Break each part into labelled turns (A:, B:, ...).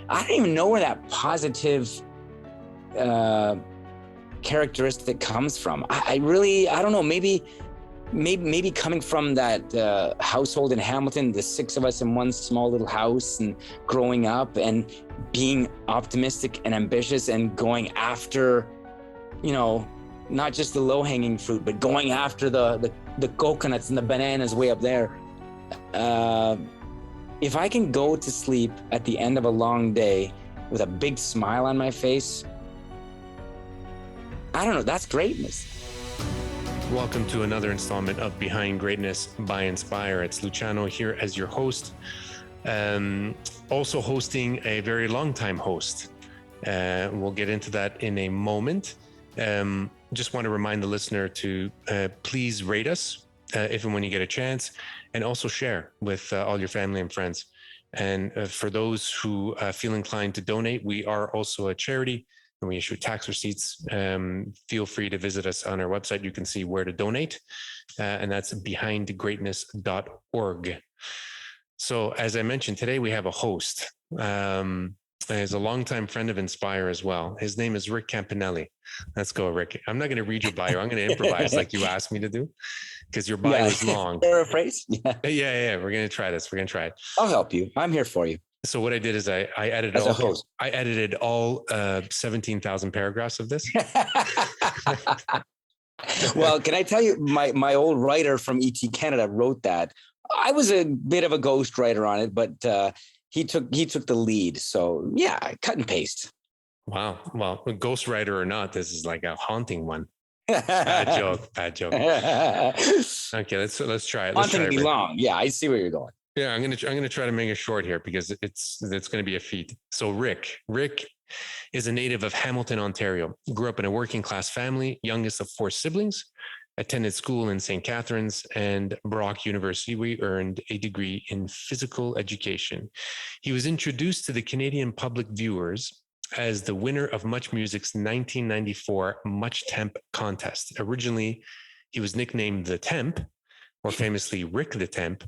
A: I don't even know where that positive characteristic comes from. I don't know. Maybe coming from that household in Hamilton, the 6 of us in one small little house, and growing up and being optimistic and ambitious and going after, not just the low-hanging fruit, but going after the coconuts and the bananas way up there. If I can go to sleep at the end of a long day with a big smile on my face, I don't know, that's greatness.
B: Welcome to another installment of Behind Greatness by Inspire. It's Luciano here as your host. Also hosting a very long-time host. We'll get into that in a moment. Just want to remind the listener to please rate us if and when you get a chance, and also share with all your family and friends. And for those who feel inclined to donate, we are also a charity and we issue tax receipts. Feel free to visit us on our website. You can see where to donate, and that's behindgreatness.org. So as I mentioned, today we have a host. He's a longtime friend of Inspire as well. His name is Rick Campanelli. Let's go, Rick. I'm not going to read your bio. I'm going to improvise like you asked me to do, because your bio is long.
A: Paraphrase?
B: Yeah. We're going to try this. We're going to try it.
A: I'll help you. I'm here for you.
B: So what I did is I edited
A: as a host.
B: I edited all 17,000 paragraphs of this.
A: Well, can I tell you, my old writer from ET Canada wrote that. I was a bit of a ghost writer on it, but he took the lead. So yeah, cut and paste.
B: Wow. Well, ghostwriter or not, this is like a haunting one. Bad joke. Okay, let's try it.
A: Hauntingly long. Yeah, I see where you're going.
B: Yeah, I'm gonna try to make it short here because it's gonna be a feat. So Rick is a native of Hamilton, Ontario. Grew up in a working class family, youngest of 4 siblings. Attended school in St. Catharines and Brock University, where he earned a degree in physical education. He was introduced to the Canadian public viewers as the winner of Much Music's 1994 Much Temp contest. Originally, he was nicknamed the Temp, or famously Rick the Temp,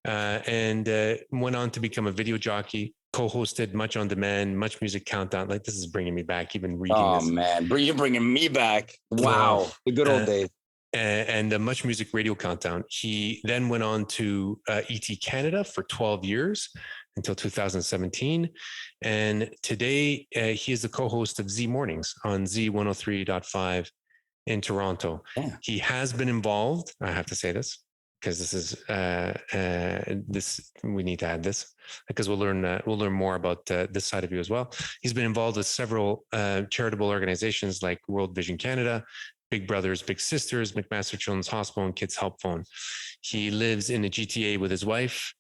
B: and went on to become a video jockey, co-hosted Much On Demand, Much Music Countdown. Like, this is bringing me back, even reading this.
A: Oh, man, you're bringing me back. Wow, the good old days.
B: And the Much Music Radio Countdown. He then went on to ET Canada for 12 years until 2017. And today he is the co-host of Z Mornings on Z103.5 in Toronto. Yeah. He has been involved, I have to say this, because this is we need to add this because we'll learn more about this side of you as well. He's been involved with several charitable organizations like World Vision Canada, Big Brothers, Big Sisters, McMaster Children's Hospital, and Kids Help Phone. He lives in the GTA with his wife,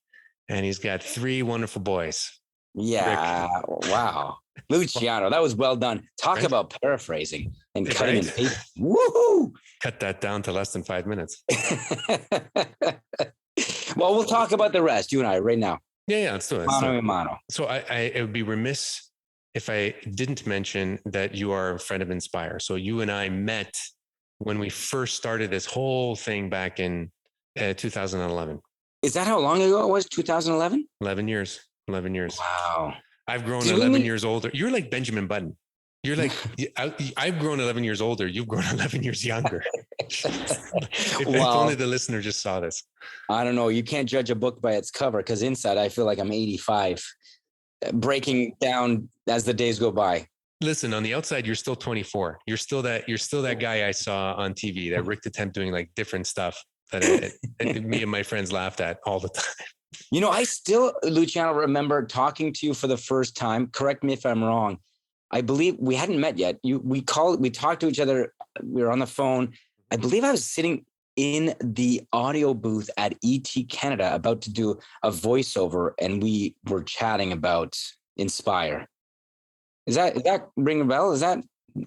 B: and he's got 3 wonderful boys.
A: Yeah, Rick. Wow. Luciano, that was well done. Talk about paraphrasing and cutting and pasting. Woohoo!
B: Cut that down to less than 5 minutes.
A: Well, we'll talk about the rest, you and I, right now.
B: Yeah, let's do it.
A: Mano.
B: So it would be remiss if I didn't mention that you are a friend of Inspire. So you and I met when we first started this whole thing back in 2011.
A: Is that how long ago it was? 2011?
B: 11 years.
A: Wow.
B: I've grown 11 years older. You're like Benjamin Button. You're like, I've grown 11 years older. You've grown 11 years younger. if only the listener just saw this.
A: I don't know. You can't judge a book by its cover, because inside I feel like I'm 85, breaking down as the days go by.
B: Listen, on the outside, you're still 24. You're still that guy I saw on TV, that Rick the Temp doing like different stuff that me and my friends laughed at all the time.
A: You know, I still, Luciano, remember talking to you for the first time. Correct me if I'm wrong. I believe we hadn't met yet. We talked to each other. We were on the phone. I believe I was sitting in the audio booth at ET Canada about to do a voiceover, and we were chatting about Inspire. Is that ring a bell? Is that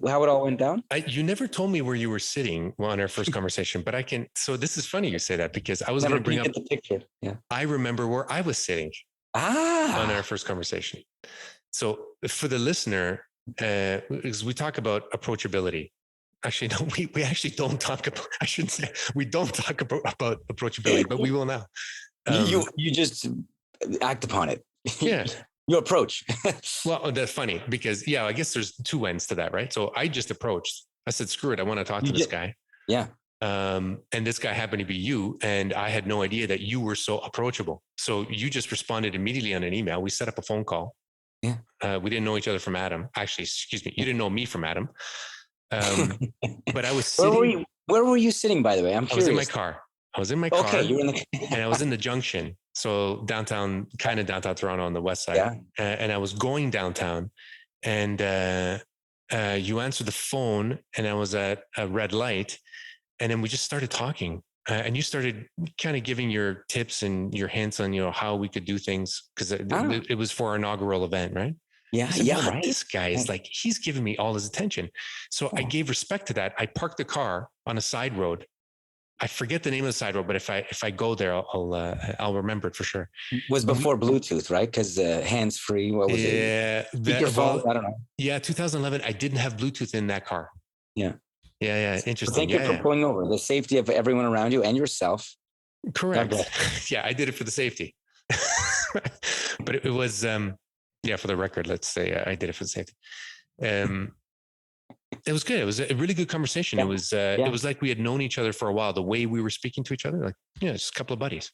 A: how it all went down?
B: You never told me where you were sitting on our first conversation, but I can. So this is funny you say that, because I was going to bring up
A: the picture. Yeah,
B: I remember where I was sitting on our first conversation. So for the listener, because we talk about approachability. Actually, no, we actually don't talk about. I shouldn't say we don't talk about approachability, but we will now.
A: You just act upon it.
B: Yeah.
A: You approach.
B: Well, that's funny because I guess there's two ends to that, right? So I just approached. I said, "Screw it, I want to talk to this guy."
A: Yeah.
B: And this guy happened to be you, and I had no idea that you were so approachable. So you just responded immediately on an email. We set up a phone call.
A: Yeah.
B: We didn't know each other from Adam. Actually, excuse me, you didn't know me from Adam. But I was sitting.
A: Where were you sitting, by the way? I'm curious.
B: I was in my car.
A: Okay, you're in the
B: and I was in the junction. So downtown, kind of downtown Toronto on the west side.
A: Yeah.
B: And I was going downtown, and you answered the phone, and I was at a red light, and then we just started talking. And you started kind of giving your tips and your hints on, how we could do things, because it was for our inaugural event, right?
A: Yeah,
B: said,
A: yeah, right.
B: This guy is like, he's giving me all his attention. So I gave respect to that. I parked the car on a side road. I forget the name of the side road, but if I go there, I'll remember it for sure.
A: It was before Bluetooth, right? Because hands free. What was it?
B: Yeah,
A: speakerphone. I don't know.
B: Yeah, 2011. I didn't have Bluetooth in that car.
A: Yeah.
B: Yeah. Interesting.
A: Thank you for pulling over. The safety of everyone around you and yourself.
B: Correct. Yeah, I did it for the safety. But it was, for the record, let's say I did it for the safety. It was good. It was a really good conversation. Yeah. It was like we had known each other for a while. The way we were speaking to each other, like, just a couple of buddies.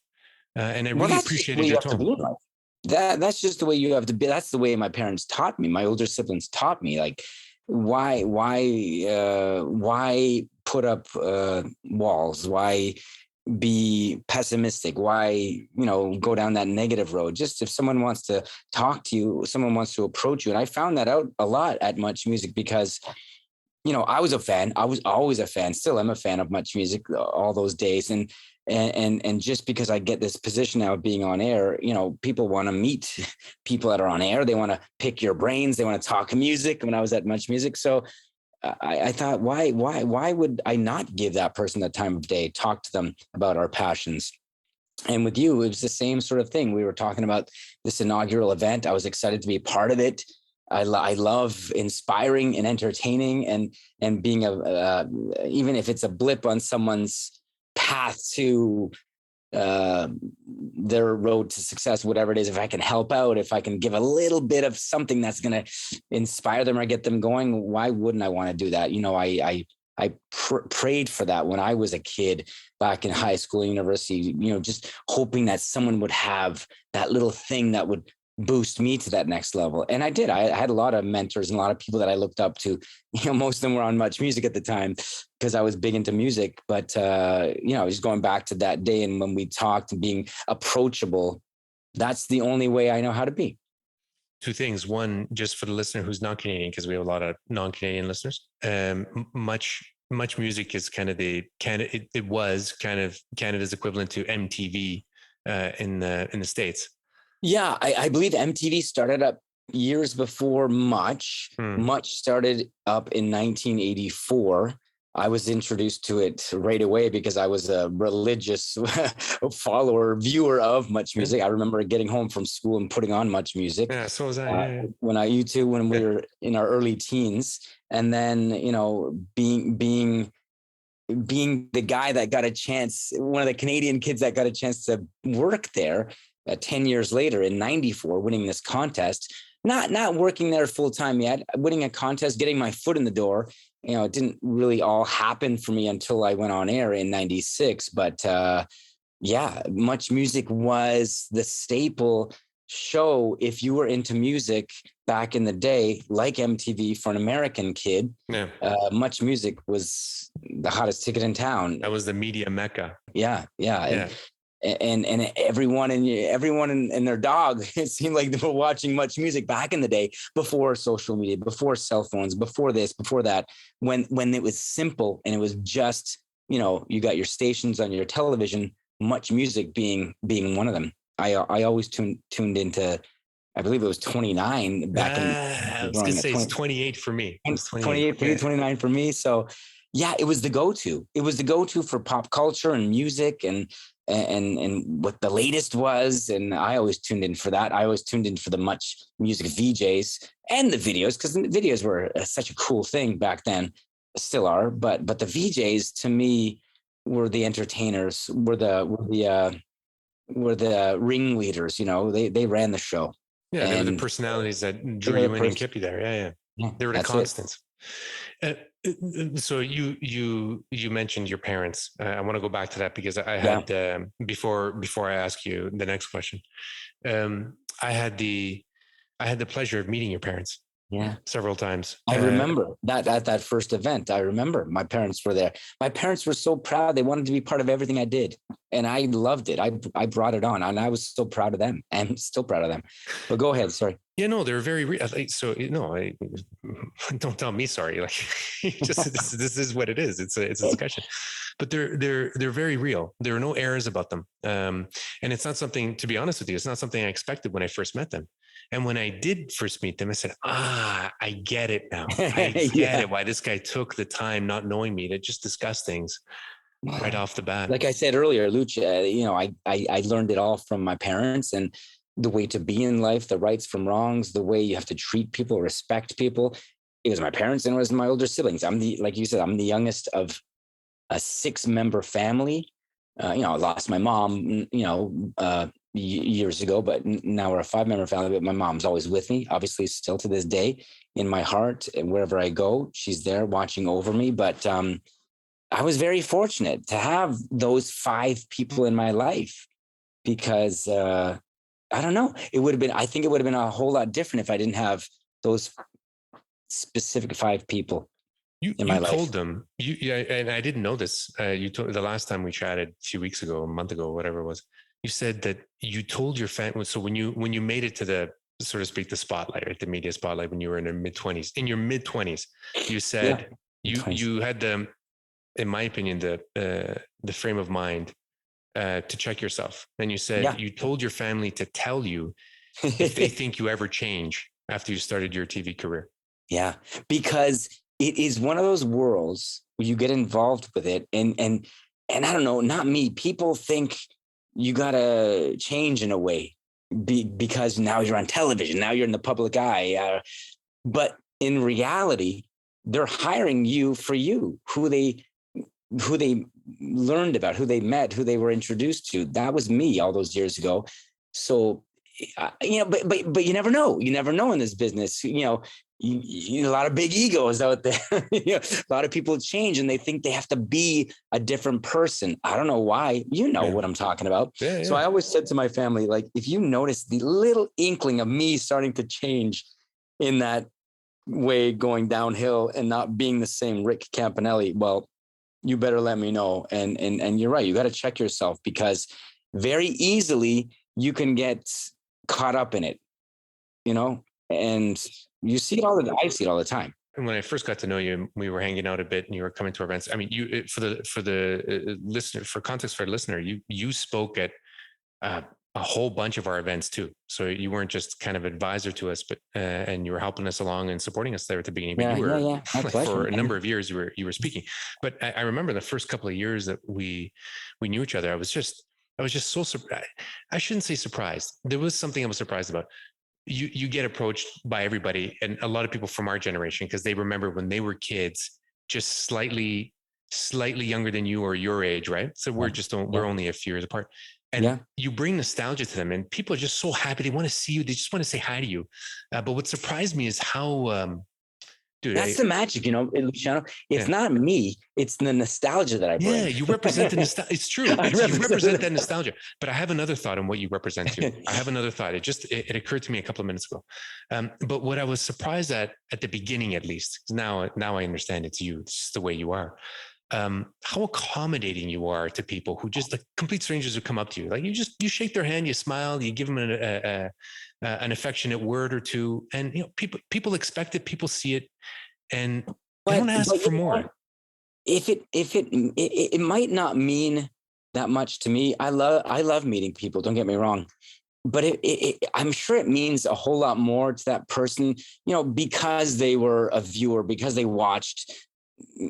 B: And I really appreciated your tone.
A: That's just the way you have to be. That's the way my parents taught me. My older siblings taught me, like, why put up walls? Why be pessimistic? Why, go down that negative road? Just if someone wants to talk to you, someone wants to approach you. And I found that out a lot at Much Music because, I was a fan. I was always a fan. Still am a fan of Much Music all those days. And just because I get this position now of being on air, people want to meet people that are on air. They want to pick your brains. They want to talk music when I was at Much Music. So I thought, why would I not give that person the time of day, talk to them about our passions? And with you, it was the same sort of thing. We were talking about this inaugural event. I was excited to be a part of it. I love inspiring and entertaining and being even if it's a blip on someone's path to their road to success, whatever it is, if I can help out, if I can give a little bit of something that's going to inspire them or get them going, why wouldn't I want to do that? I prayed for that when I was a kid back in high school, university, just hoping that someone would have that little thing that would boost me to that next level. And I did. I had a lot of mentors and a lot of people that I looked up to. Most of them were on Much Music at the time because I was big into music. But, just going back to that day and when we talked and being approachable, that's the only way I know how to be.
B: Two things. One, just for the listener who's not Canadian, because we have a lot of non-Canadian listeners. Much Music is kind of it was kind of Canada's equivalent to MTV in the States.
A: Yeah, I believe MTV started up years before Much. Much started up in 1984. I was introduced to it right away because I was a religious viewer of Much Music. I remember getting home from school and putting on Much Music.
B: Yeah, so was I.
A: When we were in our early teens, and then being the guy that got a chance, one of the Canadian kids that got a chance to work there. 10 years later in 94, winning this contest, not working there full time yet, winning a contest, getting my foot in the door. It didn't really all happen for me until I went on air in 96. But Much Music was the staple show. If you were into music back in the day, like MTV for an American kid, Much Music was the hottest ticket in town.
B: That was the media mecca.
A: Yeah. And everyone and their dog, it seemed like they were watching Much Music back in the day, before social media, before cell phones, before this, before that, when it was simple and it was just, you got your stations on your television, Much Music being one of them. I always tuned into, I believe it was 29 back in.
B: I was going to say 28 for me.
A: It was 28 for you, 29 for me. So yeah, it was the go-to. It was the go-to for pop culture and music and what the latest was. And I always tuned in for that. I always tuned in for the Much Music VJs and the videos, because the videos were such a cool thing back then, still are. But the VJs to me were the entertainers, were the ringleaders. They ran the show.
B: Yeah, they were the personalities that drew you in and kept you there. Yeah. They were the constants. So you mentioned your parents. I want to go back to that because I had before I ask you the next question. I had the pleasure of meeting your parents.
A: Yeah.
B: Several times.
A: I remember that at that first event. I remember my parents were there. My parents were so proud. They wanted to be part of everything I did. And I loved it. I brought it on, and I was so proud of them, and still proud of them. But go ahead. Sorry.
B: Yeah, no, they're very real. So don't tell me sorry. Like, just this is what it is. It's a discussion, but they're very real. There are no errors about them, and it's not something. To be honest with you, it's not something I expected when I first met them. And when I did first meet them, I said, I get it now. I get it. Why this guy took the time, not knowing me, to just discuss things right off the bat.
A: Like I said earlier, Lucia, I learned it all from my parents, and the way to be in life, the rights from wrongs, the way you have to treat people, respect people. It was my parents and it was my older siblings. Like you said, I'm the youngest of a 6-member family. I lost my mom, years ago, but now we're a 5-member family. But my mom's always with me, obviously, still to this day in my heart. And wherever I go, she's there watching over me. But I was very fortunate to have those 5 people in my life, because I don't know, I think it would have been a whole lot different if I didn't have those specific 5 people.
B: You told them, and I didn't know this. You told the last time we chatted a few weeks ago, a month ago, whatever it was. You said that you told your family. So when you made it to the, so to speak, the spotlight, right, the media spotlight, when you were in your mid 20s, you said you had the, in my opinion, the frame of mind to check yourself. And you said you told your family to tell you if they think you ever change after you started your TV career. Yeah,
A: because it is one of those worlds where you get involved with it. And I don't know, not me. People think you got to change in a way because now you're on television. Now you're in the public eye. But in reality, they're hiring you for you, who they learned about, who they met, who they were introduced to. That was me all those years ago. So, but you never know. You never know in this business. A lot of big egos out there. A lot of people change and they think they have to be a different person. I don't know why. What I'm talking about. Yeah. So I always said to my family, like, if you notice the little inkling of me starting to change in that way, going downhill and not being the same Rick Campanelli, well, you better let me know. And you're right. You got to check yourself, because very easily you can get caught up in it, and you see it I see it all the time.
B: And when I first got to know you, we were hanging out a bit and you were coming to our events. I mean, for the listener, for context for the listener, you spoke at a whole bunch of our events too. So you weren't just kind of advisor to us, but and you were helping us along and supporting us there at the beginning. But you were like, for a number of years you were speaking. But I remember the first couple of years that we knew each other. I was just so surprised. I shouldn't say surprised. There was something I was surprised about. You get approached by everybody, and a lot of people from our generation, because they remember when they were kids, just slightly younger than you or your age, right? So we're only a few years apart. And you bring nostalgia to them, and people are just so happy. They want to see you. They just want to say hi to you. But what surprised me is how,
A: that's the magic, Luciano. It's not me. It's the nostalgia that I bring.
B: Yeah, you represent the nostalgia. It's true. You represent that nostalgia. But I have another thought on what you represent too. I have another thought. It occurred to me a couple of minutes ago. But what I was surprised at the beginning, at least, now I understand it's you. It's just the way you are. How accommodating you are to people who just, like, complete strangers who come up to you. Like, you shake their hand, you smile, you give them an affectionate word or two, and people expect it, people see it, and they don't ask for more.
A: If it might not mean that much to me. I love meeting people. Don't get me wrong, but I'm sure it means a whole lot more to that person, because they were a viewer, because they watched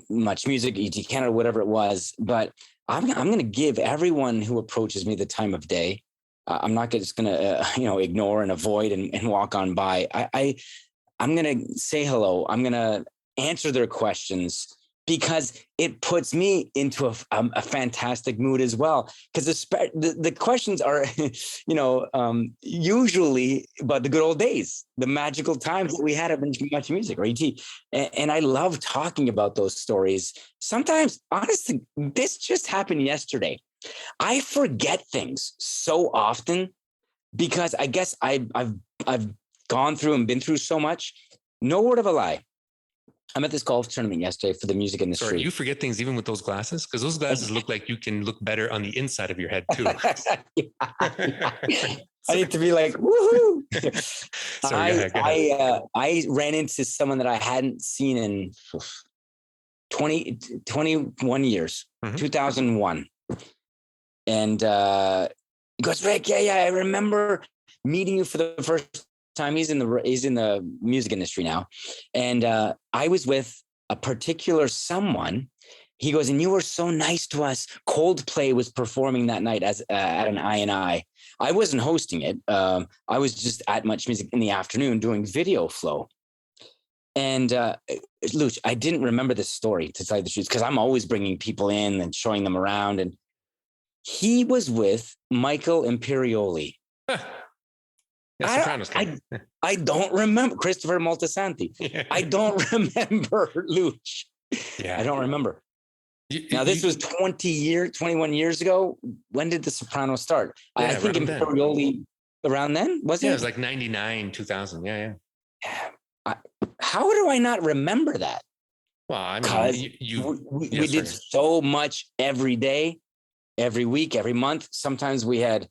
A: Much Music, ET Canada, whatever it was. But I'm going to give everyone who approaches me the time of day. I'm not just going to, ignore and avoid and walk on by. I'm going to say hello. I'm going to answer their questions, because it puts me into a fantastic mood as well. Because the questions are, usually about the good old days, the magical times that we had at Much Music or ET. And I love talking about those stories. Sometimes, honestly, this just happened yesterday. I forget things so often because I guess I've gone through and been through so much. No word of a lie. I'm at this golf tournament yesterday for the music industry.
B: Sorry, you forget things even with those glasses? Because those glasses look like you can look better on the inside of your head too.
A: I need to be like, woohoo.
B: Sorry, go ahead.
A: I ran into someone that I hadn't seen in 21 years, 2001. And he goes, Rick, yeah, I remember meeting you for the first time. He's in the music industry now. And I was with a particular someone. He goes, and you were so nice to us. Coldplay was performing that night as at an I&I. I wasn't hosting it. I was just at Much Music in the afternoon doing video flow. And Luch, I didn't remember this story, to tell you the truth, because I'm always bringing people in and showing them around. And he was with Michael Imperioli. I don't remember Christopher Moltisanti. Yeah. I don't remember Luch. Yeah. I don't remember. Now, this was 21 years ago. When did The Sopranos start? Yeah, I think Imperioli around then, was it?
B: Yeah, it was like 99, 2000. Yeah.
A: How do I not remember that?
B: Well, I mean,
A: we did so much every day, every week, every month. Sometimes we had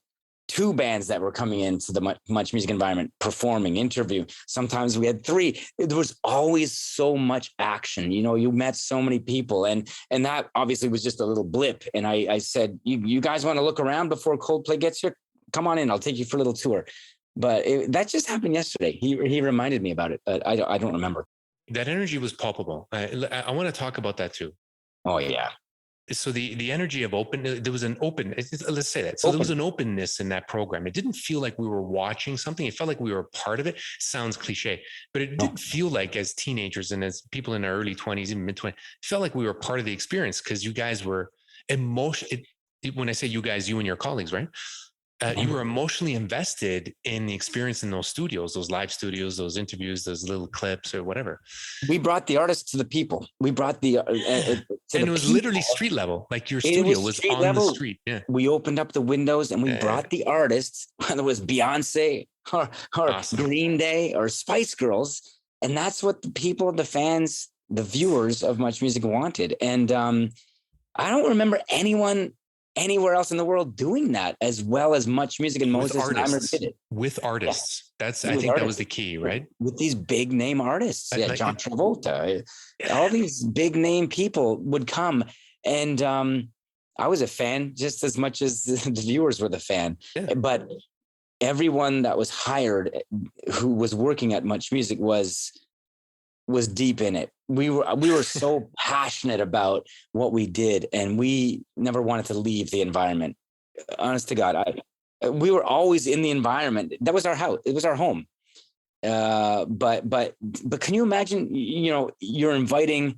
A: 2 bands that were coming into the Much Music environment, performing, interview. Sometimes we had 3. There was always so much action. You met so many people, and that obviously was just a little blip. And I said, you guys want to look around before Coldplay gets here? Come on in. I'll take you for a little tour. But that just happened yesterday. He reminded me about it. But I don't remember.
B: That energy was palpable. I want to talk about that too.
A: Oh, yeah.
B: So the energy of there was an let's say that. So there was an openness in that program. It didn't feel like we were watching something. It felt like we were a part of it. Sounds cliche, but it didn't feel like, as teenagers and as people in our early 20s, even mid 20s, it felt like we were part of the experience, because you guys were emotional. When I say you guys, you and your colleagues, right? You were emotionally invested in the experience in those studios, those live studios, those interviews, those little clips or whatever.
A: We brought the artists to the people. We brought and
B: it was literally street level. Like your studio was on the street. Yeah.
A: We opened up the windows and we brought the artists, whether it was Beyonce or awesome. Green Day or Spice Girls. And that's what the people, the fans, the viewers of Much Music wanted. And I don't remember anyone anywhere else in the world doing that as well as Much Music and Moses Leimer did it.
B: With artists. Yeah. I think that was the key, right?
A: With these big name artists. Yeah, John Travolta. All these big name people would come. And I was a fan just as much as the viewers were the fan. Yeah. But everyone that was hired who was working at Much Music was deep in it. We were so passionate about what we did, and we never wanted to leave the environment. Honest to God, we were always in the environment. That was our house. It was our home. But can you imagine? You're inviting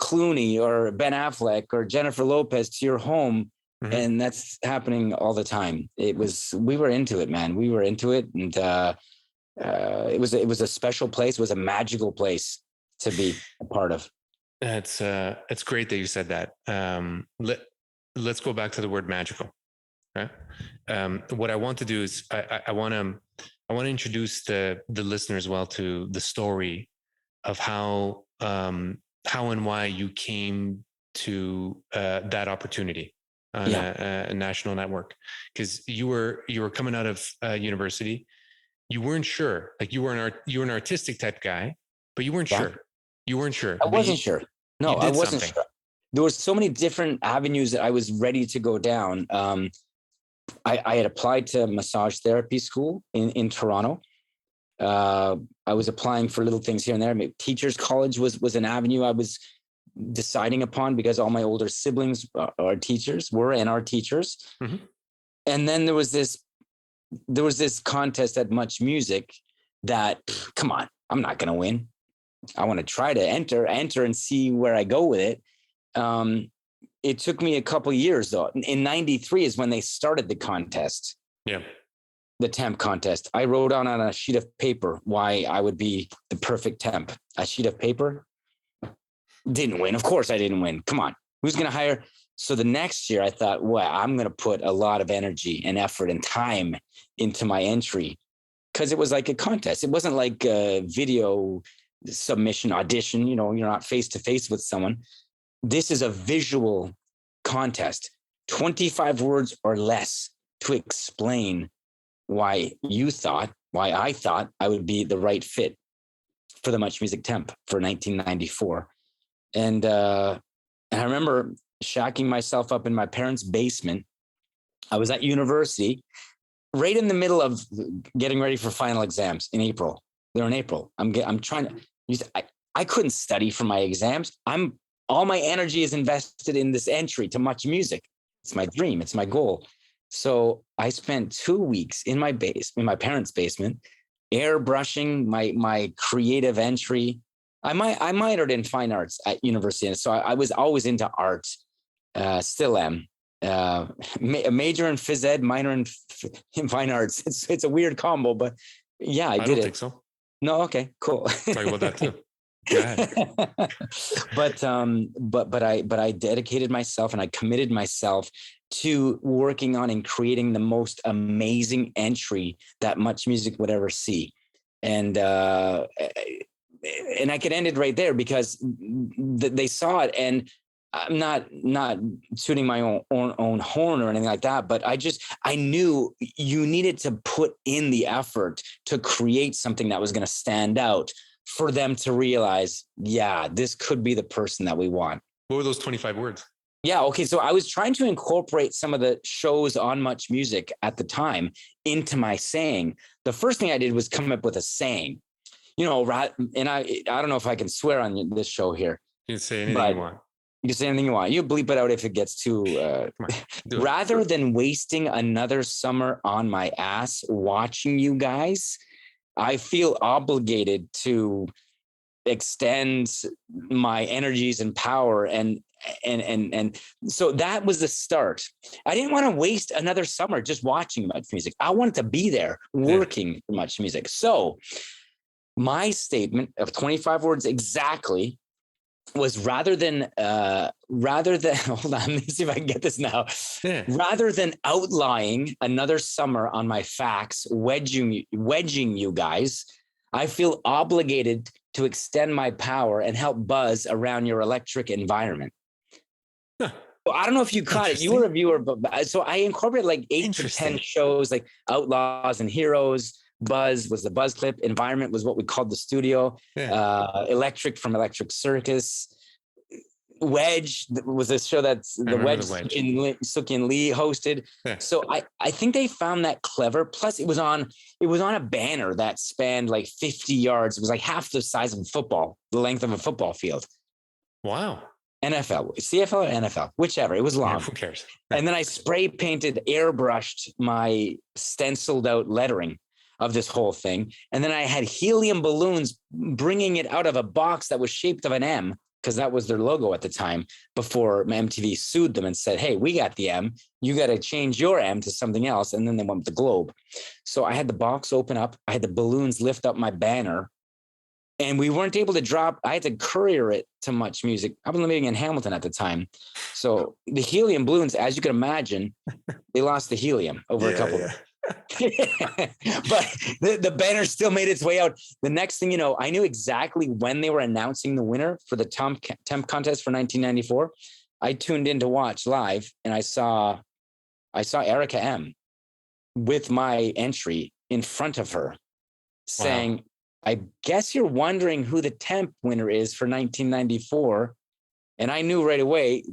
A: Clooney or Ben Affleck or Jennifer Lopez to your home, and that's happening all the time. We were into it, man. We were into it, and it was a special place. It was a magical place to be a part of.
B: It's great that you said that. Let's go back to the word magical. Right? What I want to do is I want to introduce the listener as well to the story of how and why you came to that opportunity on a national network, because you were coming out of university. You weren't sure, like you were an artistic type guy, but you weren't sure. You weren't sure.
A: I wasn't sure. No, I wasn't sure. There were so many different avenues that I was ready to go down. I had applied to massage therapy school in Toronto. I was applying for little things here and there. Maybe teachers college was an avenue I was deciding upon, because all my older siblings are teachers, and are teachers. Mm-hmm. And then there was this contest at Much Music that, come on, I'm not going to win. I want to try to enter and see where I go with it. It took me a couple of years though. In 93 is when they started the contest.
B: Yeah.
A: The temp contest. I wrote on a sheet of paper why I would be the perfect temp. A sheet of paper. Didn't win. Of course I didn't win. Come on. Who's going to hire? So the next year I thought, well, I'm going to put a lot of energy and effort and time into my entry, because it was like a contest. It wasn't like a video submission audition. You know, you're not face to face with someone. This is a visual contest, 25 words or less to explain why I thought I would be the right fit for the Much Music Temp for 1994. And I remember shacking myself up in my parents' basement. I was at university, right in the middle of getting ready for final exams in April. They're in April. I'm trying to, I couldn't study for my exams. All my energy is invested in this entry to Much Music. It's my dream. It's my goal. So I spent 2 weeks in my parents' basement, airbrushing my creative entry. I minored in fine arts at university. And so I was always into art, still am. Major in phys ed, minor in fine arts. It's a weird combo, but yeah, I did
B: don't
A: it.
B: think so.
A: No, okay, cool.
B: Talk about that too. Go ahead.
A: but I dedicated myself and I committed myself to working on and creating the most amazing entry that Much Music would ever see. And I could end it right there because they saw it, and I'm not tooting my own horn or anything like that, but I knew you needed to put in the effort to create something that was going to stand out for them to realize, yeah, this could be the person that we want.
B: What were those 25 words? Yeah.
A: Okay. So I was trying to incorporate some of the shows on Much Music at the time into my saying. The first thing I did was come up with a saying, and I don't know if I can swear on this show here.
B: You can say anything you want.
A: You can say anything you want. You bleep it out if it gets too. Rather than wasting another summer on my ass watching you guys, I feel obligated to extend my energies and power, and so that was the start. I didn't want to waste another summer just watching Much Music. I wanted to be there working for Much Music. So my statement of 25 words exactly was rather than hold on, let me see if I can get this now. Yeah. Rather than outlying another summer on my facts, wedging you guys, I feel obligated to extend my power and help buzz around your electric environment. Huh. Well, I don't know if you caught it. You were a viewer, but so I incorporated like 8 to 10 shows, like Outlaws and Heroes. Buzz was the buzz clip. Environment was what we called the studio. Yeah. Electric from Electric Circus. Wedge was a show that's the Wedge Suki Lee hosted. Yeah. So I think they found that clever. Plus it was on a banner that spanned like 50 yards. It was like half the size of football, the length of a football field.
B: Wow.
A: NFL, CFL or NFL, whichever. It was long. Yeah,
B: who cares?
A: And then I spray painted, airbrushed my stenciled out lettering of this whole thing. And then I had helium balloons bringing it out of a box that was shaped of an M, because that was their logo at the time, before MTV sued them and said, hey, we got the M, you got to change your M to something else. And then they went with the globe. So I had the box open up. I had the balloons lift up my banner, and we weren't able to drop. I had to courier it to Much Music. I was living in Hamilton at the time. So the helium balloons, as you can imagine, they lost the helium over a couple of but the banner still made its way out. The next thing you know, I knew exactly when they were announcing the winner for the Temp contest for 1994. I tuned in to watch live, and I saw Erica M with my entry in front of her saying, wow. I guess you're wondering who the Temp winner is for 1994. And I knew right away,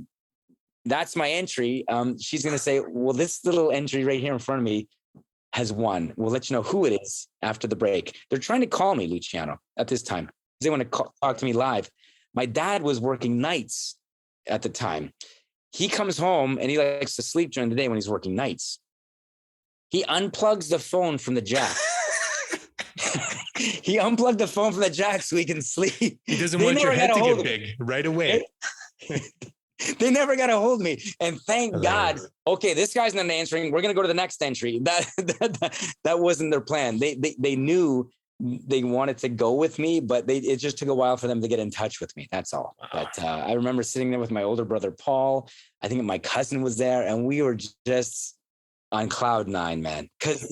A: that's my entry. She's going to say, well, this little entry right here in front of me has won. We'll let you know who it is after the break. They're trying to call me, Luciano, at this time. They want to talk to me live. My dad was working nights at the time. He comes home and he likes to sleep during the day when he's working nights. He unplugs the phone from the jack. He unplugged the phone from the jack so he can sleep.
B: He doesn't
A: They
B: want your
A: never
B: head
A: got
B: to
A: a hold
B: get
A: of me.
B: big right away.
A: They never got a hold of me. And thank
B: Hilarious.
A: God, okay, this guy's not answering. We're going to go to the next entry. That wasn't their plan. They knew they wanted to go with me, but it just took a while for them to get in touch with me. That's all.
B: Wow.
A: But I remember sitting there with my older brother, Paul. I think my cousin was there, and we were just on cloud nine, man. Because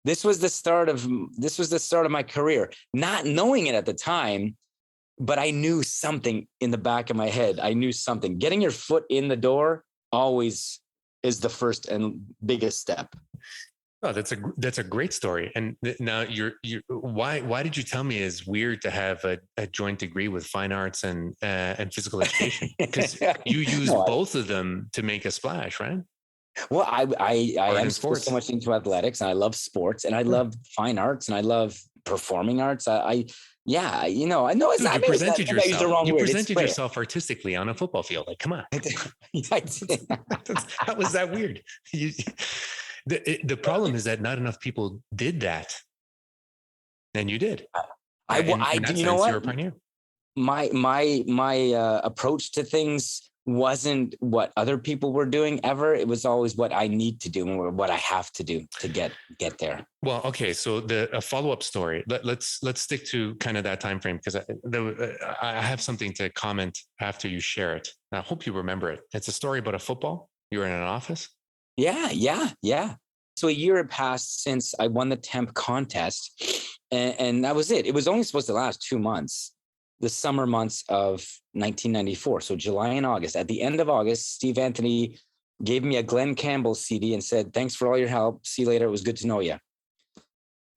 A: this was the start of my career, not knowing it at the time. But I knew something in the back of my head. I knew something. Getting your foot in the door always is the first and biggest step.
B: Oh, that's a great story. And now why did you tell me it's weird to have a joint degree with fine arts and physical education? Because you use both of them to make a splash, right?
A: Well, I am
B: sports.
A: so much into athletics, and I love sports, and I love fine arts, and I love performing arts. Yeah, I know it's
B: Dude,
A: not.
B: you presented yourself. You
A: word.
B: presented yourself artistically on a football field. Like, come on. How was that weird? The problem is that not enough people did that, and you did.
A: You know what?
B: You're a pioneer.
A: My approach to things wasn't what other people were doing ever. It was always what I need to do and what I have to do to get there.
B: Well, okay. So a follow-up story. Let's stick to kind of that time frame, because I have something to comment after you share it. I hope you remember it. It's a story about a football. You were in an office.
A: Yeah. So a year had passed since I won the Temp contest, and that was it. It was only supposed to last 2 months. The summer months of 1994. So July and August. At the end of August, Steve Anthony gave me a Glenn Campbell CD and said, "Thanks for all your help. See you later. It was good to know you."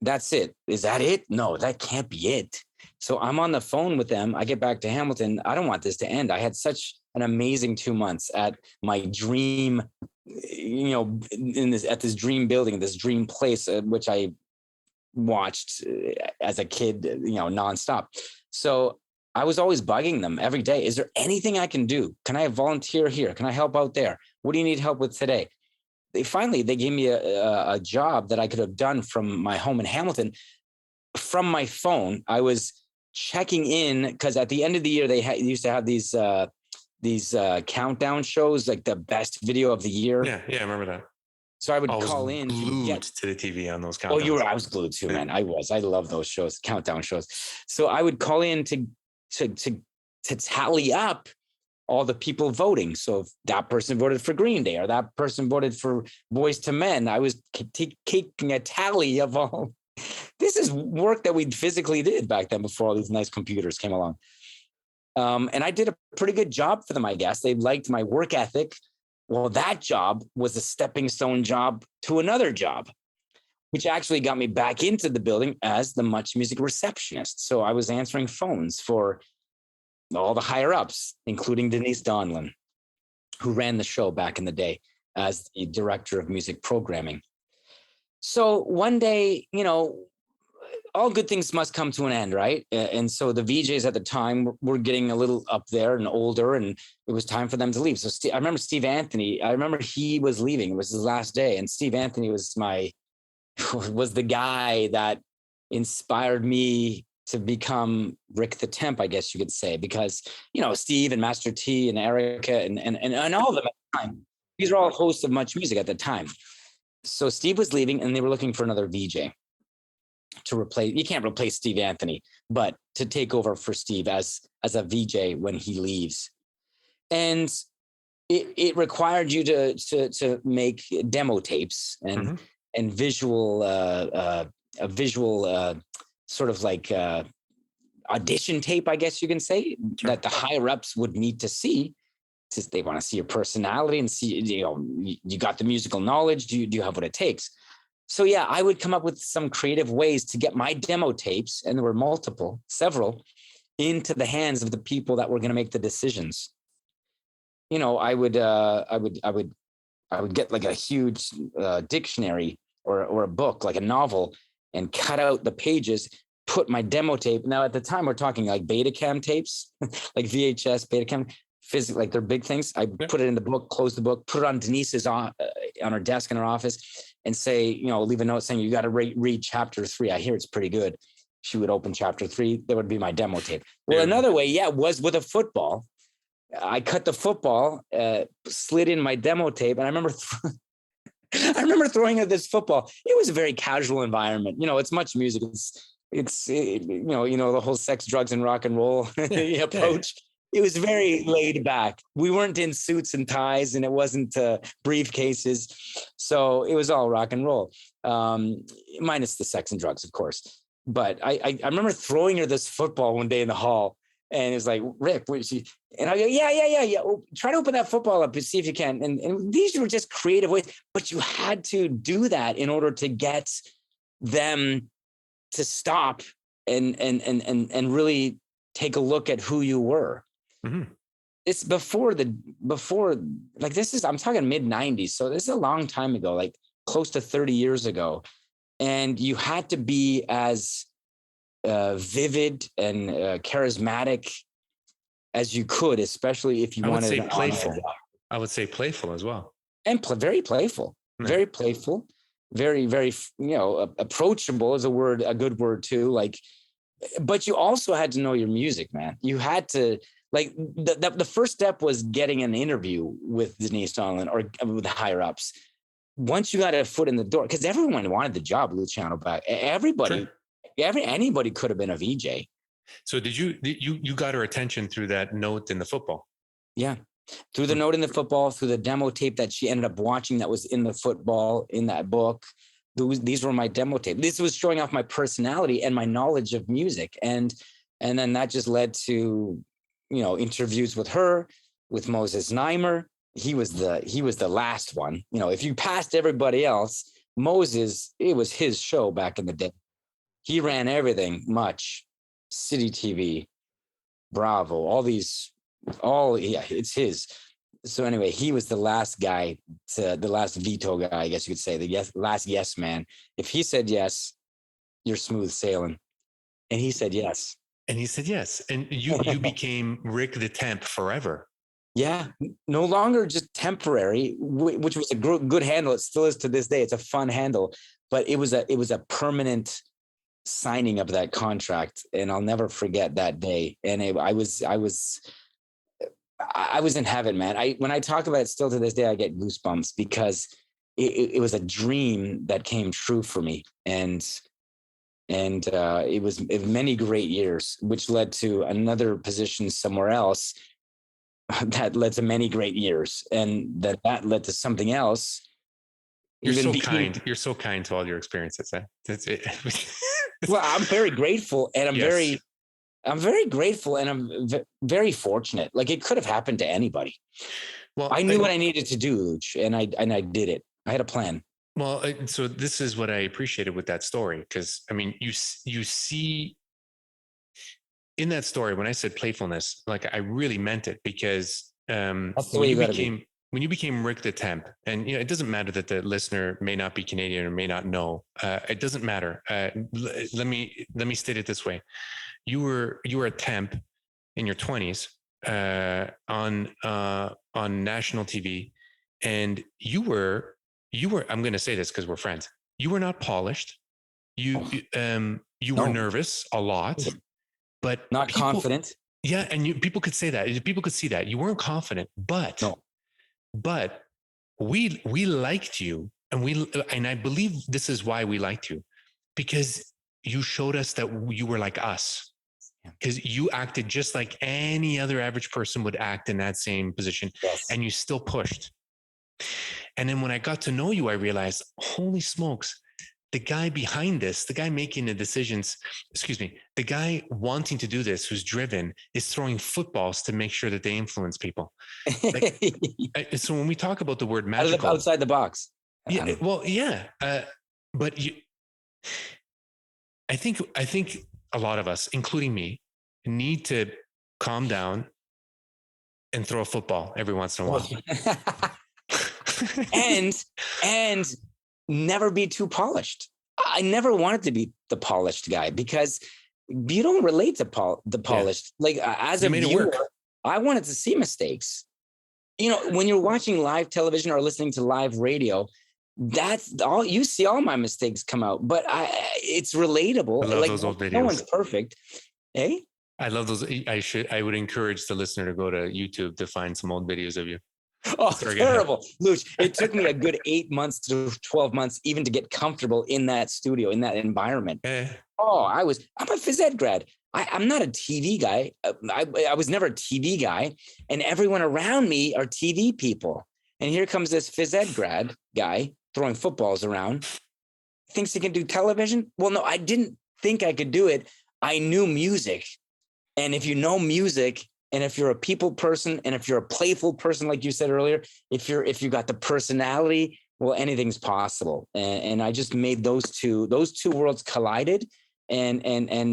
A: That's it. Is that it? No, that can't be it. So I'm on the phone with them. I get back to Hamilton. I don't want this to end. I had such an amazing 2 months at my dream, at this dream building, this dream place, which I watched as a kid, nonstop. So I was always bugging them every day. Is there anything I can do? Can I volunteer here? Can I help out there? What do you need help with today? They gave me a job that I could have done from my home in Hamilton. From my phone, I was checking in, because at the end of the year, they used to have these countdown shows, like the best video of the year.
B: Yeah, I remember that.
A: So I would call in
B: glued to the TV on those countdowns.
A: Oh, I was glued too, man. I love those shows, countdown shows. So I would call in to tally up all the people voting. So if that person voted for Green Day or that person voted for Boys to Men, I was taking a tally of all. This is work that we physically did back then before all these nice computers came along. And I did a pretty good job for them, I guess. They liked my work ethic. Well, that job was a stepping stone job to another job, which actually got me back into the building as the Much Music receptionist. So I was answering phones for all the higher ups, including Denise Donlin, who ran the show back in the day as the director of music programming. So one day, all good things must come to an end, right? And so the VJs at the time were getting a little up there and older, and it was time for them to leave. So I remember Steve Anthony. I remember he was leaving. It was his last day, and Steve Anthony was the guy that inspired me to become Rick the Temp, I guess you could say, because Steve and Master T and Erica and all of them at the time. These are all hosts of Much Music at the time. So Steve was leaving, and they were looking for another VJ to replace. You can't replace Steve Anthony, but to take over for Steve as a VJ when he leaves. And it required you to make demo tapes and visual a visual sort of like audition tape, I guess you can say, that the higher ups would need to see, since they want to see your personality and see, you got the musical knowledge. Do you have what it takes? So yeah, I would come up with some creative ways to get my demo tapes, and there were several, into the hands of the people that were going to make the decisions. I would get like a huge dictionary or a book, like a novel, and cut out the pages, put my demo tape. Now at the time we're talking like Betacam tapes, like VHS Betacam, like they're big things. I put it in the book, close the book, put it on Denise's on her desk in her office, and say, leave a note saying, you got to read chapter 3. I hear it's pretty good. she would open chapter 3. There would be my demo tape. Well, another way, was with a football. I cut the football, slid in my demo tape, and I remember throwing at this football. It was a very casual environment. It's much music. It's the whole sex, drugs, and rock and roll approach. It was very laid back. We weren't in suits and ties, and it wasn't briefcases. So it was all rock and roll, minus the sex and drugs, of course. But I remember throwing her this football one day in the hall, and it's like, Rick, what is she? And I go, yeah. Try to open that football up and see if you can. And these were just creative ways, but you had to do that in order to get them to stop and really take a look at who you were. Mm-hmm. It's before I'm talking mid 90s. So this is a long time ago, like close to 30 years ago. And you had to be as vivid and charismatic as you could, especially if you wanted to say
B: playful. I would say playful as well.
A: And very playful, very playful, very, very, approachable is a good word too. Like, but you also had to know your music, man. You had to, like, the first step was getting an interview with Denise Donlin or with the higher ups. Once you got a foot in the door, because everyone wanted the job, Luciano, back. Everybody, anybody could have been a VJ.
B: So did you got her attention through that note in the football?
A: Yeah. Through the note in the football, through the demo tape that she ended up watching that was in the football, in that book. These were my demo tape. This was showing off my personality and my knowledge of music. And then that just led to, interviews with her, with Moses Neimer. He was the last one. If you passed everybody else, Moses, it was his show back in the day. He ran everything, Much, City TV, Bravo, it's his. So anyway, he was the last guy, the last veto guy, I guess you could say, last yes man. If he said yes, you're smooth sailing. And he said yes.
B: And you became Rick the Temp forever.
A: Yeah, no longer just temporary, which was a good handle. It still is to this day. It's a fun handle, but it was a permanent signing of that contract, and I'll never forget that day. And I was in heaven, man. When I talk about it still to this day, I get goosebumps because it was a dream that came true for me. And it was many great years, which led to another position somewhere else that led to many great years. And that led to something else.
B: You're so kind. You're so kind to all your experiences. That's it.
A: Well, I'm very grateful, and I'm very grateful, and I'm very fortunate. Like, it could have happened to anybody. Well, I knew what I needed to do, Luch, and I did it. I had a plan.
B: Well, so this is what I appreciated with that story, because I mean, you see in that story when I said playfulness, like I really meant it, because when you became Rick the Temp, and it doesn't matter that the listener may not be Canadian or may not know. It doesn't matter. Let me state it this way: you were a temp in your 20s on national TV, and you were. I'm going to say this because we're friends. You were not polished. You were nervous a lot, but
A: not confident.
B: Yeah, and people could say that. People could see that you weren't confident, but. No. But we liked you, and I believe this is why we liked you, because you showed us that you were like us, because you acted just like any other average person would act in that same position, and you still pushed. And then when I got to know you, I realized, holy smokes, the guy behind this, the guy making the decisions, the guy wanting to do this, who's driven, is throwing footballs to make sure that they influence people. Like, so when we talk about the word magical,
A: outside the box.
B: Yeah. Well, yeah. But I think a lot of us, including me, need to calm down and throw a football every once in a while.
A: and never be too polished. I never wanted to be the polished guy, because you don't relate to the polished. Yeah. Like, as a viewer, I wanted to see mistakes. When you're watching live television or listening to live radio, That's all. You see all my mistakes come out, but it's relatable.
B: I love
A: Like,
B: those old
A: no one's
B: videos.
A: perfect. Eh?
B: I love those. I would encourage the listener to go to YouTube to find some old videos of you.
A: Oh,
B: Sorry, go ahead.
A: terrible. Luch, it took me a good 8 months to 12 months even to get comfortable in that studio, in that environment. Oh, I'm a phys ed grad. I'm not a TV guy. I was never a TV guy. And everyone around me are TV people. And here comes this phys ed grad guy throwing footballs around, thinks he can do television. Well, no, I didn't think I could do it. I knew music. And if you know music, and if you're a people person, and if you're a playful person, like you said earlier, if you got the personality, well, anything's possible. And I just made those two worlds collided. And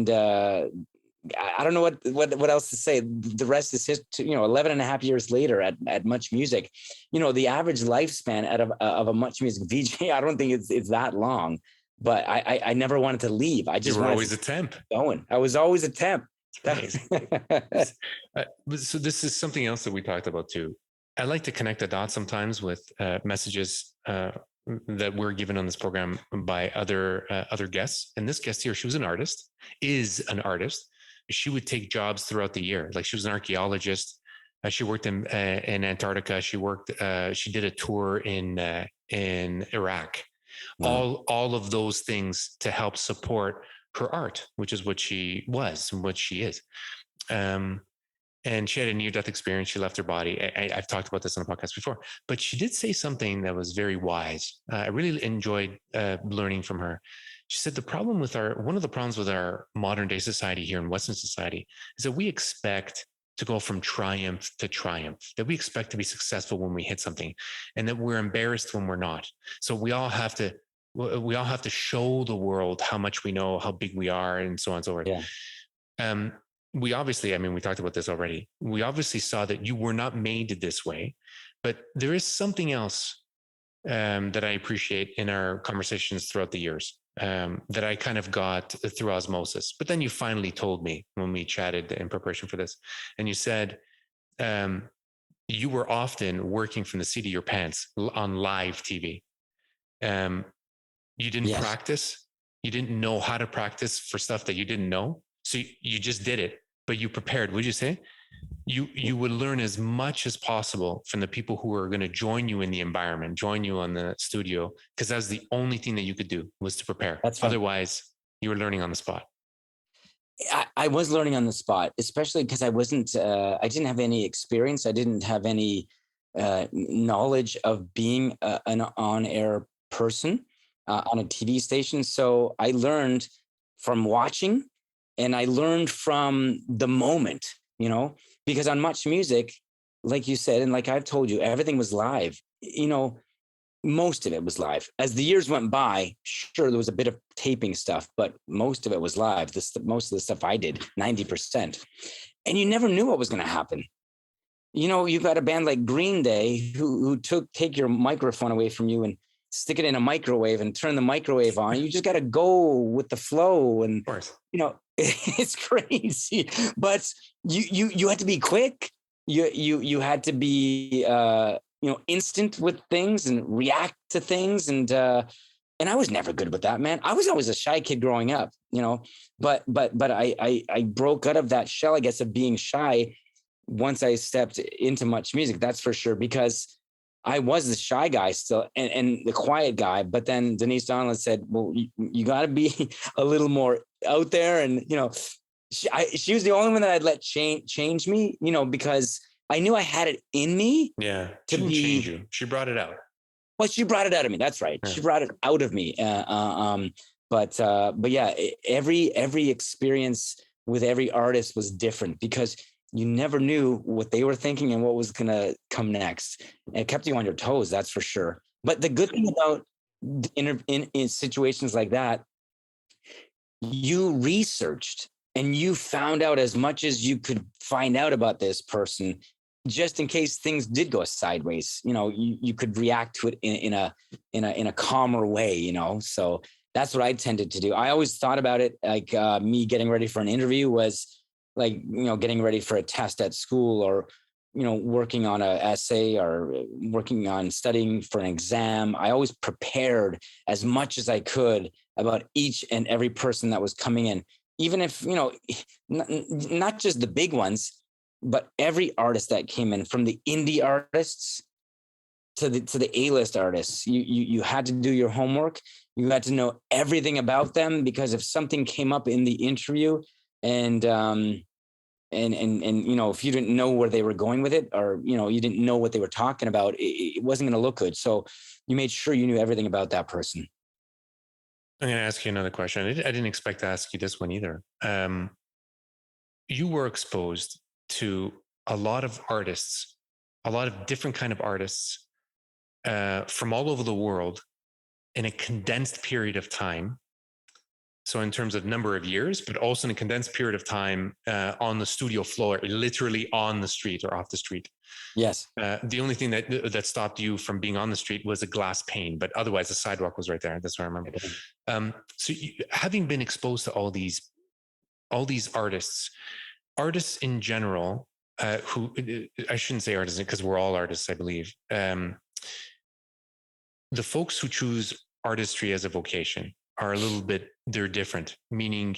A: I don't know what else to say. The rest is history. 11 and a half years later at Much Music, the average lifespan of a Much Music VJ, I don't think it's that long. But I never wanted to leave. I just
B: you were
A: wanted
B: always
A: to
B: a temp.
A: going. I was always a temp.
B: So this is something else that we talked about too. I like to connect the dots sometimes with messages that were given on this program by other guests. And this guest here, she was is an artist. She would take jobs throughout the year. Like she was an archaeologist. She worked in Antarctica. She did a tour in Iraq. Wow. All of those things to help support her art, which is what she was and what she is. And she had a near-death experience. She left her body. I've talked about this on the podcast before, but she did say something that was very wise. I really enjoyed learning from her. She said one of the problems with our modern day society here in Western society is that we expect to go from triumph to triumph, that we expect to be successful when we hit something, and that we're embarrassed when we're not. So we all have to show the world how much we know, how big we are, and so on and so forth. Yeah. We obviously, we talked about this already. We obviously saw that you were not made this way, but there is something else that I appreciate in our conversations throughout the years that I kind of got through osmosis. But then you finally told me when we chatted in preparation for this, and you said you were often working from the seat of your pants on live TV. You didn't practice. You didn't know how to practice for stuff that you didn't know. So you just did it, but you prepared. Would you say you would learn as much as possible from the people who are going to join you in the environment, join you on the studio, because that was the only thing that you could do was to prepare. That's right. Otherwise, you were learning on the spot.
A: I was learning on the spot, especially because I didn't have any experience. I didn't have any knowledge of being an on-air person on a TV station. So I learned from watching, and I learned from the moment, because on Much Music, like you said, and like I've told you, everything was live. Most of it was live. As the years went by, sure, there was a bit of taping stuff, but most of it was live. Most of the stuff I did, 90%. And you never knew what was going to happen. You've got a band like Green Day who take your microphone away from you and stick it in a microwave and turn the microwave on. You just got to go with the flow. And,
B: of course.
A: It's crazy, but you had to be quick. You had to be, instant with things and react to things. And I was never good with that, man. I was always a shy kid growing up, but I broke out of that shell, I guess, of being shy once I stepped into Much Music. That's for sure, because I was the shy guy still and the quiet guy. But then Denise Donald said, well, you got to be a little more out there. And, she was the only one that I'd let change me, because I knew I had it in me.
B: Yeah. To be change you. She brought it out.
A: Well, she brought it out of me. That's right. Yeah. She brought it out of me. But yeah, every experience with every artist was different, because you never knew what they were thinking and what was going to come next. And it kept you on your toes, that's for sure. But the good thing about in situations like that, you researched and you found out as much as you could find out about this person, just in case things did go sideways. You could react to it in a calmer way. So that's what I tended to do. I always thought about it like me getting ready for an interview was like, getting ready for a test at school, working on an essay or working on studying for an exam, I always prepared as much as I could about each and every person that was coming in, even if, not just the big ones, but every artist that came in, from the indie artists to the A-list artists. You had to do your homework. You had to know everything about them, because if something came up in the interview and if you didn't know where they were going with it, or you didn't know what they were talking about, it wasn't going to look good. So you made sure you knew everything about that person.
B: I'm going to ask you another question. I didn't expect to ask you this one either. You were exposed to a lot of artists, a lot of different kind of artists from all over the world in a condensed period of time. So in terms of number of years, but also in a condensed period of time on the studio floor, literally on the street or off the street.
A: Yes.
B: The only thing that stopped you from being on the street was a glass pane, but otherwise the sidewalk was right there. That's what I remember. So having been exposed to all these artists in general, who I shouldn't say artists because we're all artists, I believe. The folks who choose artistry as a vocation are they're different, meaning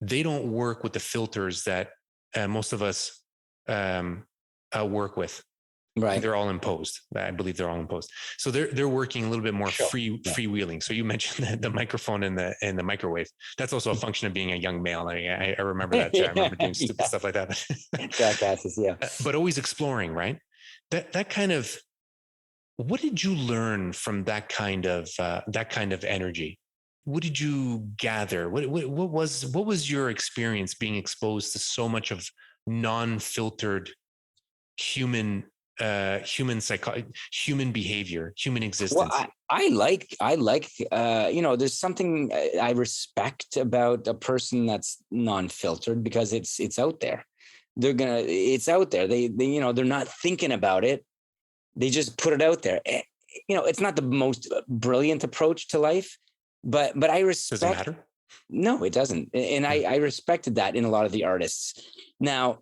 B: they don't work with the filters that most of us work with.
A: Right.
B: They're all imposed. I believe they're all imposed. So they're working a little bit more freewheeling. So you mentioned the microphone and the microwave. That's also a function of being a young male. I remember that. I remember doing stupid stuff like that.
A: Jackasses, yeah.
B: But always exploring, right? That kind of. What did you learn from that kind of energy? What did you gather? What was your experience being exposed to so much of non-filtered human human behavior, human existence?
A: Well, I like there's something I respect about a person that's non-filtered, because it's out there. It's out there. They they're not thinking about it. They just put it out there. It's not the most brilliant approach to life, but I respect.
B: Does it matter?
A: No, it doesn't. And I respected that in a lot of the artists. Now,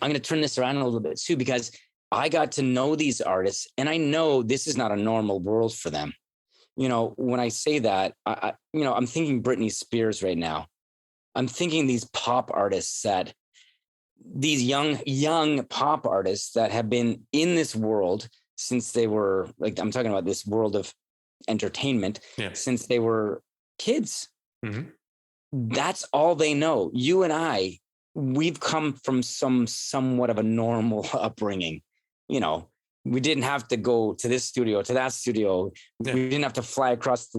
A: I'm going to turn this around a little bit too, because I got to know these artists, and I know this is not a normal world for them. When I say that, I'm thinking Britney Spears right now. I'm thinking these pop artists these young pop artists that have been in this world since they were, like, I'm talking about this world of entertainment, since they were kids.
B: Mm-hmm.
A: That's all they know. You and we've come from somewhat of a normal upbringing. We didn't have to go to this studio, to that studio. Yeah. We didn't have to fly across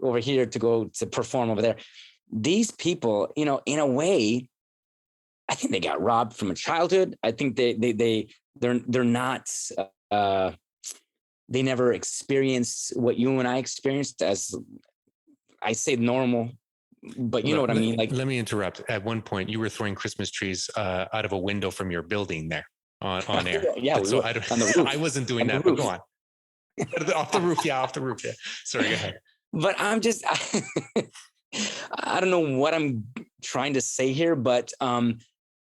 A: over here to go to perform over there. These people, in a way, I think they got robbed from a childhood. I think they're not. They never experienced what you and I experienced, as I say, normal. But you know what I mean. Like,
B: let me interrupt. At one point, you were throwing Christmas trees out of a window from your building there on air.
A: Yeah.
B: So I wasn't doing that. But go on. Off the roof. Yeah, off the roof. Yeah. Sorry. Go ahead.
A: But I'm just. I don't know what I'm trying to say here, but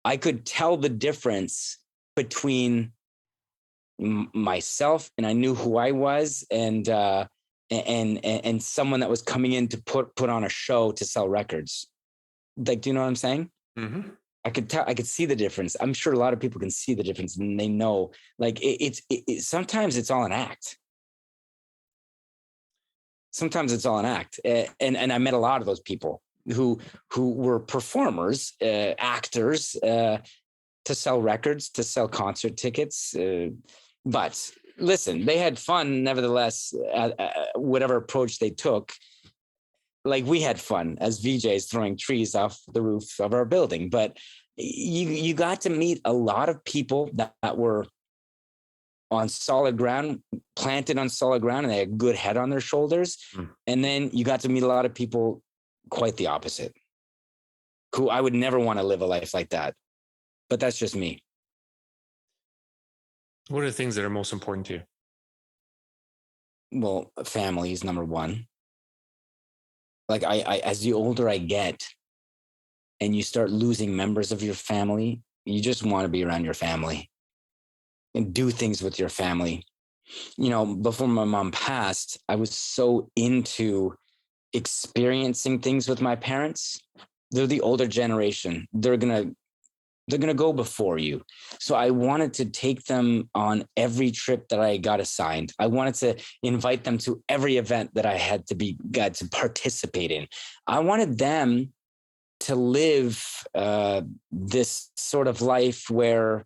A: I could tell the difference between myself, and I knew who I was, and someone that was coming in to put on a show to sell records. Like, do you know what I'm saying?
B: Mm-hmm.
A: I could see the difference. I'm sure a lot of people can see the difference, and they know, like, sometimes it's all an act. Sometimes it's all an act. And I met a lot of those people who were performers, actors, to sell records, to sell concert tickets. But listen, they had fun nevertheless, whatever approach they took. Like, we had fun as VJs throwing trees off the roof of our building. But you got to meet a lot of people that were on solid ground, planted on solid ground, and they had a good head on their shoulders. And then you got to meet a lot of people quite the opposite, who I would never want to live a life like that. But that's just me.
B: What are the things that are most important to you?
A: Well, family is number one. Like, I as the older I get and you start losing members of your family, you just want to be around your family. and do things with your family. Before my mom passed, I was so into experiencing things with my parents. They're the older generation. They're gonna go before you. So I wanted to take them on every trip that I got assigned. I wanted to invite them to every event that I got to participate in. I wanted them to live this sort of life where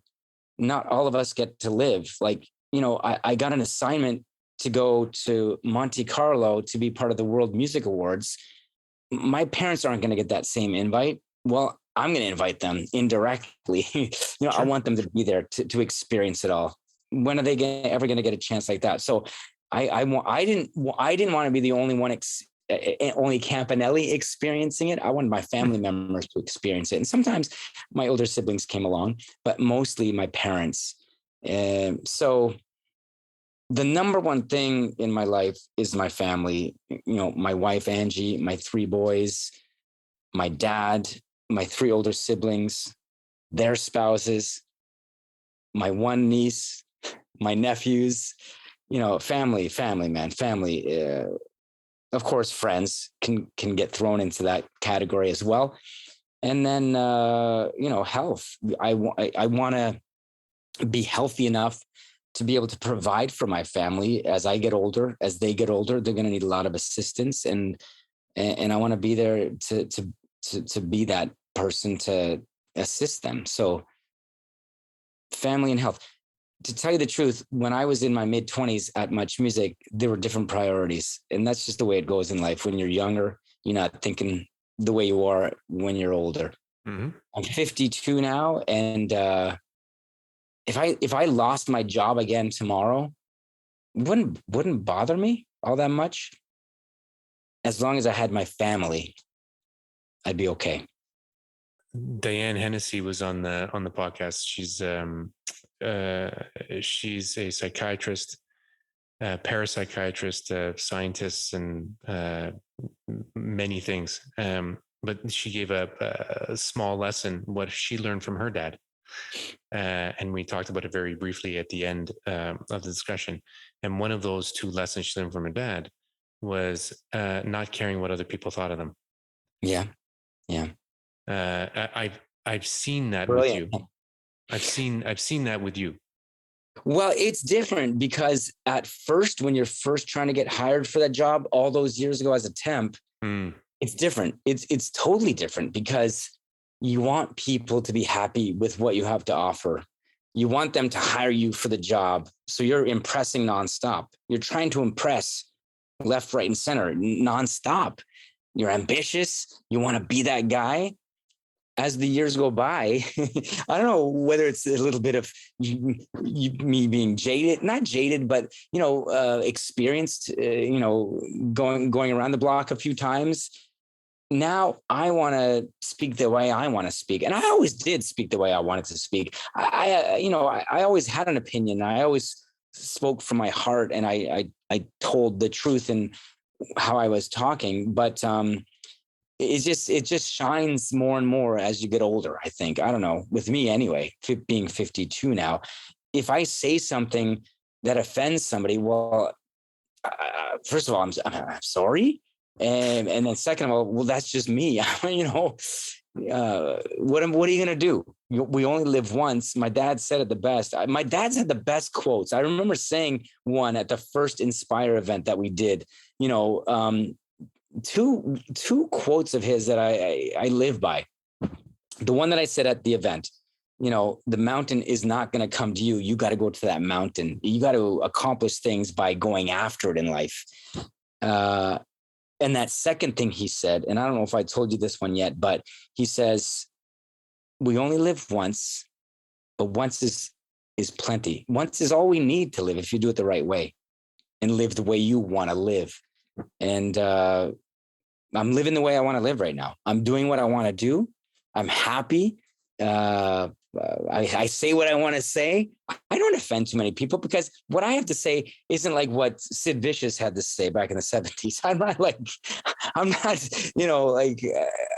A: not all of us get to live. Like, I got an assignment to go to Monte Carlo to be part of the World Music Awards. My parents aren't going to get that same invite. Well, I'm going to invite them indirectly.
B: Sure.
A: I want them to be there to experience it all. When are they ever going to get a chance like that? So I didn't want to be the only one, only Campanelli experiencing it. I wanted my family members to experience it. And sometimes my older siblings came along, but mostly my parents. So the number one thing in my life is my family. My wife, Angie, my 3 boys, my dad, my 3 older siblings, their spouses, my 1 niece, my nephews, family, man, family. Of course, friends can get thrown into that category as well. And then, health. I want to be healthy enough to be able to provide for my family as I get older. As they get older, they're going to need a lot of assistance, and I want to be there to be that person to assist them. So family and health. To tell you the truth, when I was in my mid-20s at Much Music, there were different priorities. And that's just the way it goes in life. When you're younger, you're not thinking the way you are when you're older. Mm-hmm. I'm 52 now. And if I lost my job again tomorrow, wouldn't bother me all that much. As long as I had my family, I'd be okay.
B: Diane Hennessy was on the podcast. She's a psychiatrist, parapsychiatrist, scientist, and many things. But she gave a small lesson what she learned from her dad, and we talked about it very briefly at the end of the discussion. And one of those 2 lessons she learned from her dad was not caring what other people thought of them.
A: Yeah.
B: I've seen that
A: Brilliant.
B: with you. I've seen that with you.
A: Well, it's different because at first, when you're first trying to get hired for that job all those years ago as a temp, it's different. It's totally different because you want people to be happy with what you have to offer. You want them to hire you for the job. So you're impressing nonstop. You're trying to impress left, right, and center nonstop. You're ambitious. You want to be that guy. As the years go by, I don't know whether it's a little bit of me being jaded, not jaded, but, experienced, going around the block a few times. Now I want to speak the way I want to speak. And I always did speak the way I wanted to speak. I always had an opinion. I always spoke from my heart, and I told the truth in how I was talking. But, it just shines more and more as you get older. I think, I don't know, with me anyway, being 52 now, if I say something that offends somebody, well, first of all, I'm sorry. And then second of all, well, that's just me. What are you going to do? We only live once. My dad said it the best. My dad's had the best quotes. I remember saying one at the first Inspire event that we did, two quotes of his that I live by. The one that I said at the event, the mountain is not going to come to you. You got to go to that mountain. You got to accomplish things by going after it in life. And that second thing he said, and I don't know if I told you this one yet, but he says, we only live once, but once is plenty. Once is all we need to live if you do it the right way and live the way you want to live. And I'm living the way I want to live right now. I'm doing what I want to do. I'm happy. I say what I want to say. I don't offend too many people because what I have to say isn't like what Sid Vicious had to say back in the 70s.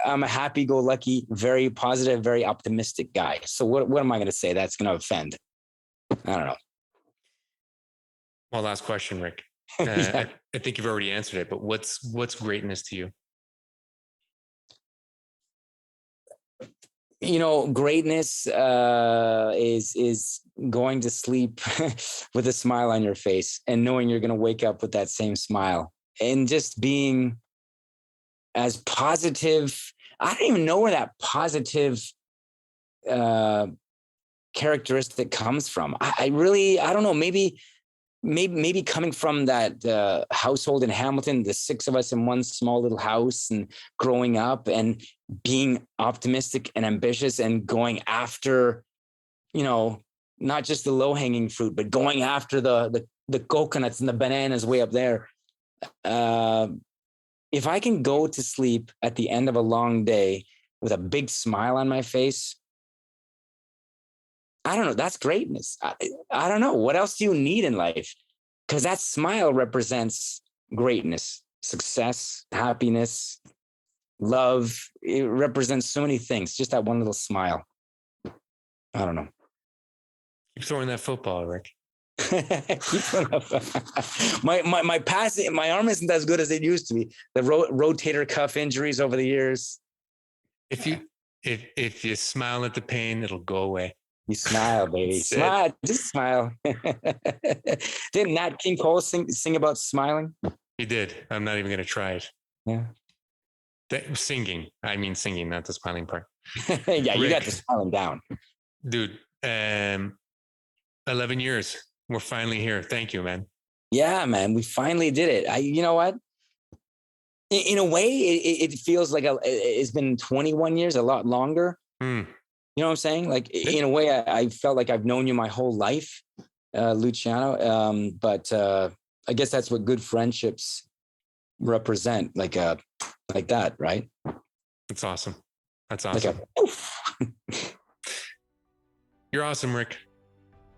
A: I'm a happy-go-lucky, very positive, very optimistic guy. So what am I going to say that's going to offend? I don't know.
B: Well, last question, Rick.
A: Yeah.
B: I think you've already answered it, but what's greatness to you?
A: Greatness is going to sleep with a smile on your face and knowing you're going to wake up with that same smile, and just being as positive. I don't even know where that positive characteristic comes from. I don't know. Maybe coming from that household in Hamilton, the six of us in one small little house, and growing up and being optimistic and ambitious and going after, not just the low hanging fruit, but going after the coconuts and the bananas way up there. If I can go to sleep at the end of a long day with a big smile on my face, I don't know. That's greatness. I don't know. What else do you need in life? Because that smile represents greatness, success, happiness, love. It represents so many things. Just that one little smile. I don't know.
B: Keep throwing that football, Rick.
A: Keep throwing up. My passing, my arm isn't as good as it used to be. The rotator cuff injuries over the years.
B: If you smile at the pain, it'll go away.
A: You smile, baby. Smile. Just smile. Didn't Nat King Cole sing about smiling?
B: He did. I'm not even going to try it.
A: Yeah.
B: Singing, not the smiling part.
A: Yeah, you
B: Rick,
A: got the smiling down.
B: Dude, 11 years. We're finally here. Thank you, man.
A: Yeah, man. We finally did it. You know what? In a way, it feels like it's been 21 years, a lot longer. You know what I'm saying? Like, in a way, I felt like I've known you my whole life, Luciano. But I guess that's what good friendships represent, like that, right?
B: That's awesome. That's awesome. You're awesome, Rick.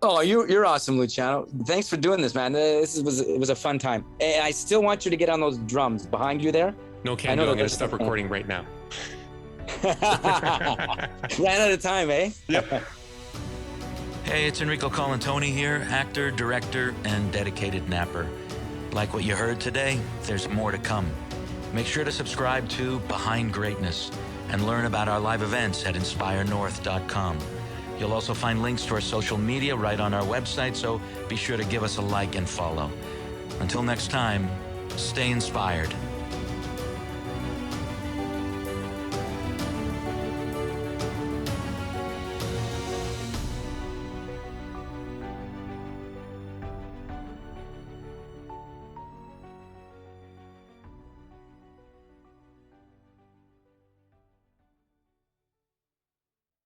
A: Oh, you're awesome, Luciano. Thanks for doing this, man. It was a fun time. And I still want you to get on those drums behind you there.
B: No, can't do. I'm going to stop recording right now.
A: Ran out of time, eh?
B: Yep.
C: Hey, it's Enrico Colantoni here, actor, director, and dedicated napper. Like what you heard today, there's more to come. Make sure to subscribe to Behind Greatness and learn about our live events at inspirenorth.com. You'll also find links to our social media right on our website, so be sure to give us a like and follow. Until next time, stay inspired.